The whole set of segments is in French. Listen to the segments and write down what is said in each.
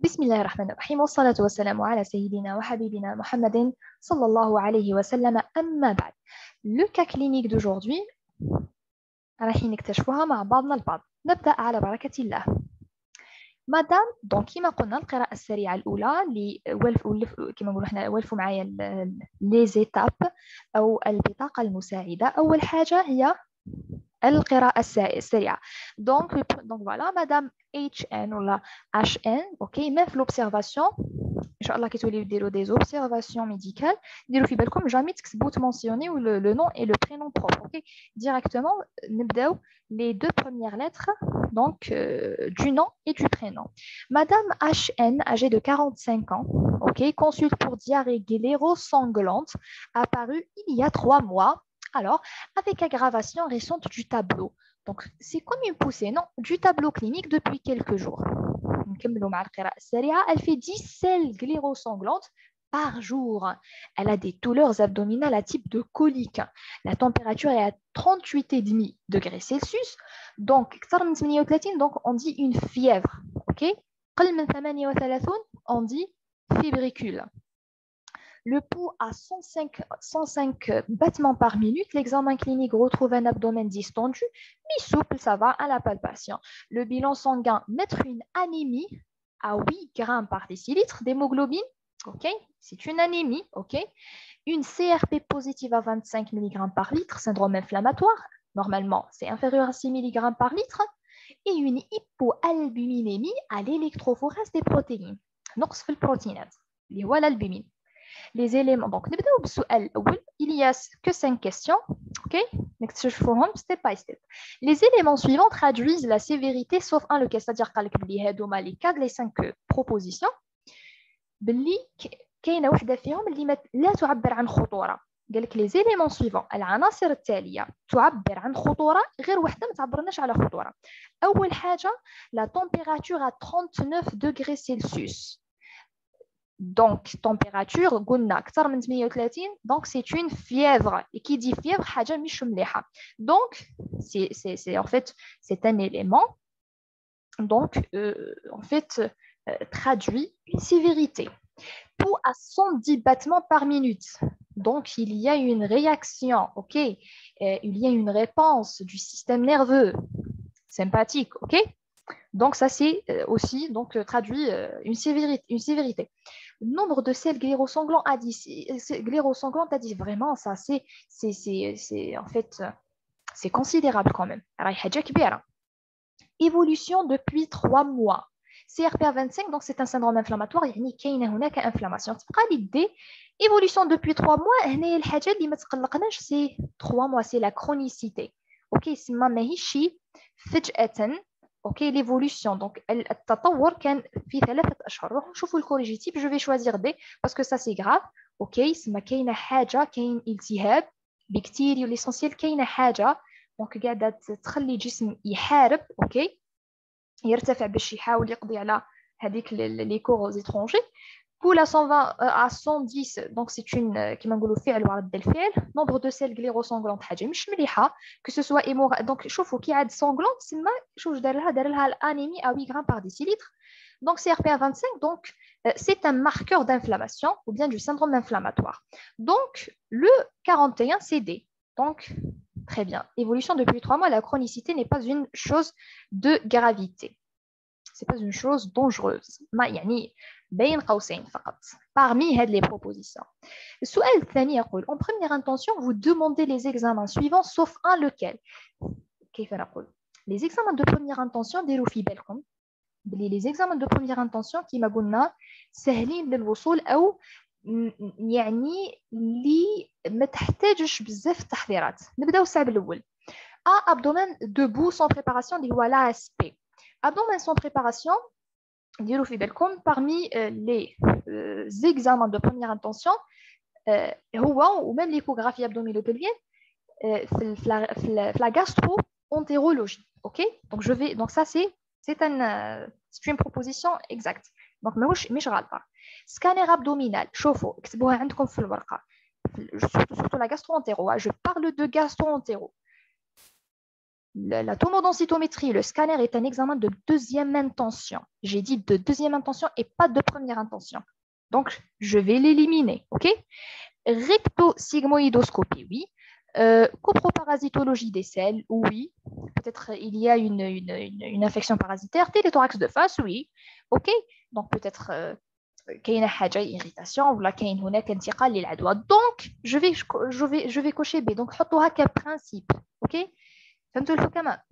بسم الله الرحمن الرحيم والصلاة والسلام على سيدنا وحبيبنا محمد صلى الله عليه وسلم أما بعد. Le cas clinique d'aujourd'hui راح نكتشفها مع بعضنا البعض. نبدأ على بركة الله. مدام دونك كما قلنا القراءة السريعة الأولى كما نقولوا احنا ولفوا معايا لي زيتاب أو البطاقة المساعدة. أول حاجة هي القراءة السريعة. دونك فوالا مدام HN ولا HN اوكي ميم في لوبسيرفاسيون ان شاء الله كي توليو ديروا دي زوبسيرفاسيون ميديكال ديروا في بالكم جامي تكتبوا تمونسيونيو لو نون اي لو برينون بروبر اوكي ديريكتومون نبداو les deux premières lettres donc du nom et du prénom. Madame HN, âgée de 45 ans, ok, consulte pour diarrhée gléro-sanglante, apparue il y a 3 mois. Alors, avec aggravation récente du tableau. Donc, c'est comme une poussée, non, du tableau clinique depuis quelques jours. Elle fait 10 selles glérosanglantes par jour. Elle a des douleurs abdominales à type de colique. La température est à 38,5 degrés Celsius. Donc, donc, on dit une fièvre. Ok? On dit fébricule. Le pouls à 105 battements par minute. L'examen clinique retrouve un abdomen distendu, mais souple, ça va à la palpation. Le bilan sanguin montre une anémie à 8 grammes par décilitre d'hémoglobine. Ok, c'est une anémie. Ok, une CRP positive à 25 mg par litre, syndrome inflammatoire. Normalement, c'est inférieur à 6 mg par litre. Et une hypoalbuminémie à l'électrophorèse des protéines. نقص في البروتينات اللي هو l'albumine. Les éléments. Donc, il y a que 5 questions. OK? Step by step. Les éléments suivants traduisent la sévérité sauf un lequel, c'est-à-dire les 4 les 5 propositions. كاينه واحده فيهم اللي لا تعبر عن خطوره. قال لك les éléments suivants العناصر التاليه تعبر عن خطوره غير واحده ما تعبرناش على خطوره. اول حاجه la température à 39 degrés Celsius. Donc, température, donc c'est une fièvre. Et qui dit fièvre, donc, c'est en fait, c'est un élément, donc, en fait, traduit une sévérité. Pouls à 110 battements par minute. Donc, il y a une réaction, ok? Il y a une réponse du système nerveux sympathique, ok? Donc, ça, c'est aussi donc, traduit une sévérité. Nombre de selles glérosanglantes à 10, vraiment, ça, c'est en fait, c'est considérable quand même. Évolution depuis 3 mois. CRP à 25, donc c'est un syndrome inflammatoire, il y a une inflammation. L'idée, évolution depuis 3 mois, c'est 3 mois, c'est la chronicité. Ok, c'est ma ماهيش فجأة. Ok, l'évolution. Donc, التطور كان في 3 أشهر. روحوا نشوفوا الكوريجي type. Je vais choisir D parce que ça c'est grave. Ok, ما كاينة حاجة كاين التهاب بكتيريا l'essentiel كاينة حاجة. Donc قاعدة تخلي الجسم يحارب. Ok, يرتفع باش يحاول يقضي على هذيك les corps étrangers. Pouls à 120 à 110 donc c'est une كما نقولوا فعل ورد الفعل. Nombre de selles glérosanglantes حاجه مش مليحه que ce soit donc شوفوا كي عاد sanglante تسمى شوف دار لها الانيمي à 8 grammes par décilitre. Donc CRP à 25 donc c'est un marqueur d'inflammation ou bien du syndrome inflammatoire. Donc le 41 c'est D. Donc très bien. Évolution depuis 3 mois, la chronicité n'est pas une chose de gravité. C'est pas une chose dangereuse. يعني بين قوسين فقط. Parmi les propositions. السؤال الثاني يقول en première intention vous demandez les examens suivants sauf un lequel. كيف نقول؟ Les examens de première intention ديروا في بالكم les examens de première intention كما قلنا سهلين للوصول أو يعني اللي ما تحتاجش بزاف التحضيرات. نبداو الصعب الأول. A abdomen debout sans préparation اللي هو l'ASP. Abdomen sans préparation, parmi les examens de première intention, ou même l'échographie abdominopelvienne, la gastro-entérologie. Okay? Donc ça, c'est une proposition exacte. Donc, مش غلطة. Scanner abdominal, شوفوا اكتبوها عندكم في الورقة. Surtout la gastro-entéro. Je parle de gastro-entéro. La tomodensitométrie, le scanner est un examen de deuxième intention. J'ai dit de deuxième intention et pas de première intention. Donc, je vais l'éliminer. OK? Rectosigmoïdoscopie, oui. Coproparasitologie des selles, oui. Peut-être il y a une infection parasitaire. Téléthorax de face, oui. OK? Donc, peut-être كاينه حاجه irritation ولا كاين هناك انتقال للعدوى. Donc, je vais cocher B. Donc, حطوها كprincipe. OK? فهمتوا الحكماء.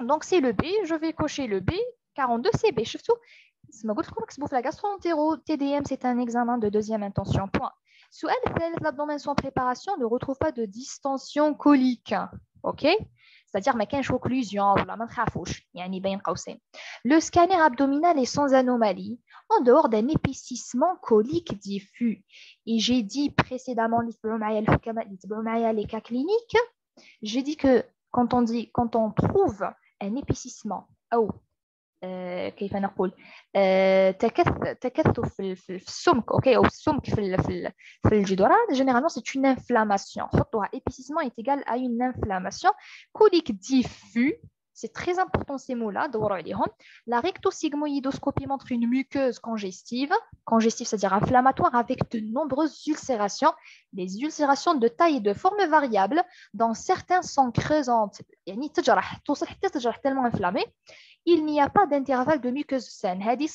Donc, c'est le B. Je vais cocher le B. 42, c'est B. شفتوا؟ ما قلت لكم اكتبوا في la gastro-entero. TDM, c'est un examen de deuxième intention. Point. السؤال الثالث, l'abdomen sans préparation ne retrouve pas de distension colique. OK? C'est-à-dire ما كاينش occlusion ولا ما نخافوش يعني بين قوسين. Le scanner abdominal est sans anomalie en dehors d'un épaississement colique diffus. Et j'ai dit précédemment les cas cliniques, j'ai dit que quand on trouve un épaississement ou كيف نقول تكثف في السمك اوكي او السمك في الجدران généralement c'est une inflammation حطوها épaississement est égal à une inflammation colique diffus. C'est très important ces mots-là. La rectosigmoïdoscopie montre une muqueuse congestive, c'est-à-dire inflammatoire avec de nombreuses ulcérations, des ulcérations de taille et de forme variable, dont certains sont creusantes. Tellement inflammées. Il n'y a pas d'intervalle de muqueuse saine. Je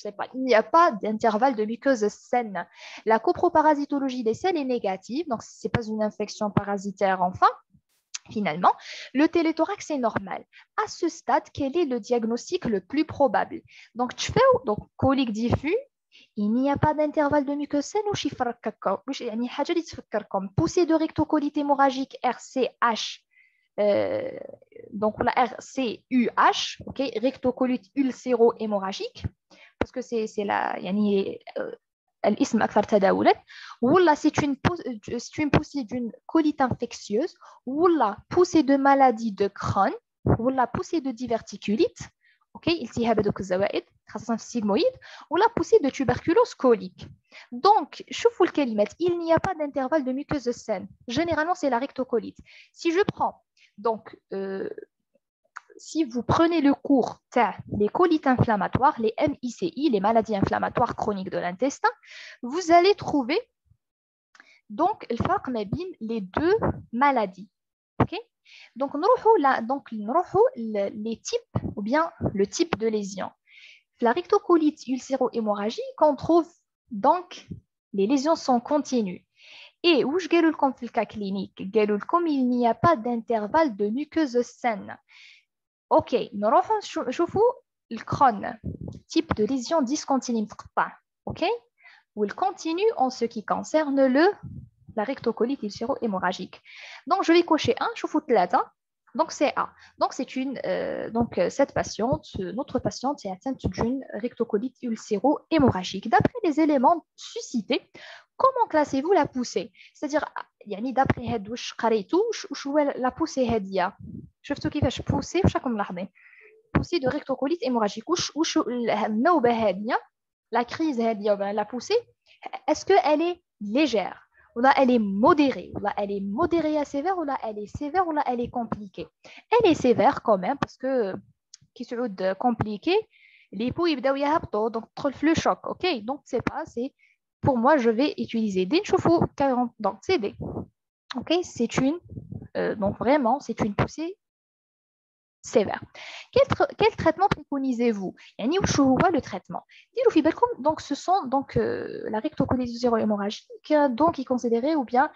sais pas, il n'y a pas d'intervalle de muqueuse saine. La coproparasitologie des selles est négative, donc ce n'est pas une infection parasitaire enfin. Finalement, le téléthorax est normal. À ce stade, quel est le diagnostic le plus probable? Donc, colique diffus, il n'y a pas d'intervalle de muqueuse saine ou comme poussée de rectocolite hémorragique RCH. Donc, la RCUH, okay, rectocolite ulcéro-hémorragique, parce que c'est la. الاسم أكثر تداولا ولا c'est une poussée d'une colite infectieuse ولا poussée de maladie de Crohn ولا poussée de diverticulite اوكي التهاب هذوك الزوائد خاصة في السيغمويد ولا poussée de tuberculose colique. Donc شوفوا الكلمات, il n'y a pas d'intervalle de muqueuse saine. Généralement c'est la rectocolite. Si je prends donc si vous prenez le cours les colites inflammatoires, les MICI, les maladies inflammatoires chroniques de l'intestin, vous allez trouver donc les deux maladies. Okay? Donc, les types ou bien le type de lésion. La rectocolite ulcéro-hémorragique, on trouve donc les lésions sont continues. Et où je gagne le cas clinique, il n'y a pas d'intervalle de muqueuse saine. Ok, nous allons le Crohn, type de lésion discontinue. Ok, ou il continue en ce qui concerne la rectocolite ulcéro-hémorragique. Donc, je vais cocher 1, je fous là. Donc, c'est A. Donc, cette patiente, notre patiente est atteinte d'une rectocolite ulcéro-hémorragique. D'après les éléments suscités, comment classez-vous la poussée? C'est-à-dire, d'après la poussée هادية. شفتوا كيفاش poussée وشكون ملاحظين poussée de rectocolite hémorragique وش النوبة هادية la crise هادية la poussée est-ce qu'elle est légère ou là elle est modérée ou là elle est modérée à sévère ou là elle est sévère ou là elle est compliquée. Elle est sévère quand même parce que qui se veut compliqué les peaux يبداو يهبطوا donc تدخل في le choc. OK, donc c'est pour moi je vais utiliser D نشوفوا 40 donc c'est D. OK, c'est une donc vraiment c'est une poussée sévère. Quel traitement préconisez-vous? Le traitement. Donc, ce sont donc la rectocolite ulcéro-hémorragique, donc qui est considérée ou bien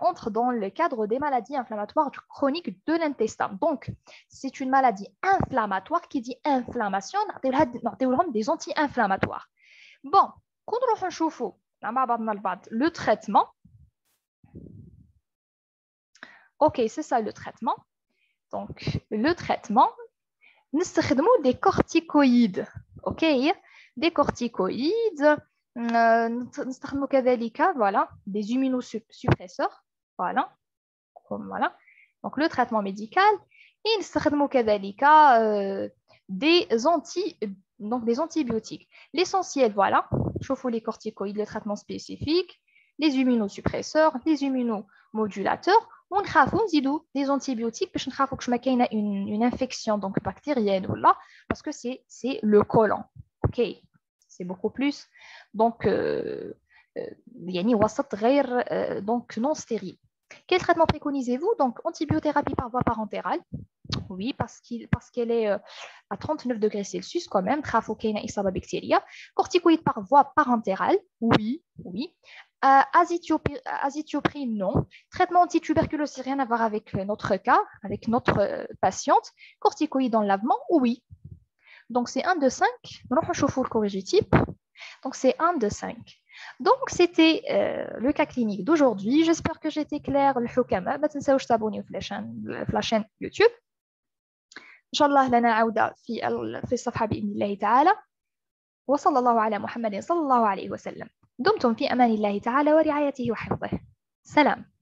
entre dans le cadre des maladies inflammatoires chroniques de l'intestin. Donc, c'est une maladie inflammatoire. Qui dit inflammation, des anti-inflammatoires. Bon, quand on le traitement. Ok, c'est ça le traitement. Donc, le traitement, nous utilisons des corticoïdes. OK? Des corticoïdes, nous utilisons voilà, des immunosuppresseurs. Voilà. Voilà. Donc, le traitement médical. Et nous utilisons des antibiotiques. L'essentiel, voilà. Chauffons les corticoïdes, le traitement spécifique, les immunosuppresseurs, les immunomodulateurs. ونخافوا نزيدوا des antibiotiques باش نخافوا كش ما كاينه une infection donc bactérienne ou là parce que c'est le côlon. OK, c'est beaucoup plus donc يعني وسط غير donc non stérile. Quel traitement préconisez-vous? Donc antibiothérapie par voie parentérale. Oui, parce qu'elle est à 39 degrés Celsius quand même. Corticoïde par voie parentérale. Oui, oui. Azithiopryne, non. Traitement antituberculose, rien à voir avec notre cas, avec notre patiente. Corticoïde en lavement, oui. Donc c'est 1 de 5. Le corrigitif. Donc c'est 1 de 5. Donc c'était le cas clinique d'aujourd'hui. J'espère que j'étais claire. Le حكماء ما تنساوش تابونيو في la chaîne YouTube. إن شاء الله لنا عودة في الصفحة بإذن الله تعالى. وصلى الله على محمد صلى الله عليه وسلم. دمتم في أمان الله تعالى ورعايته وحفظه. سلام.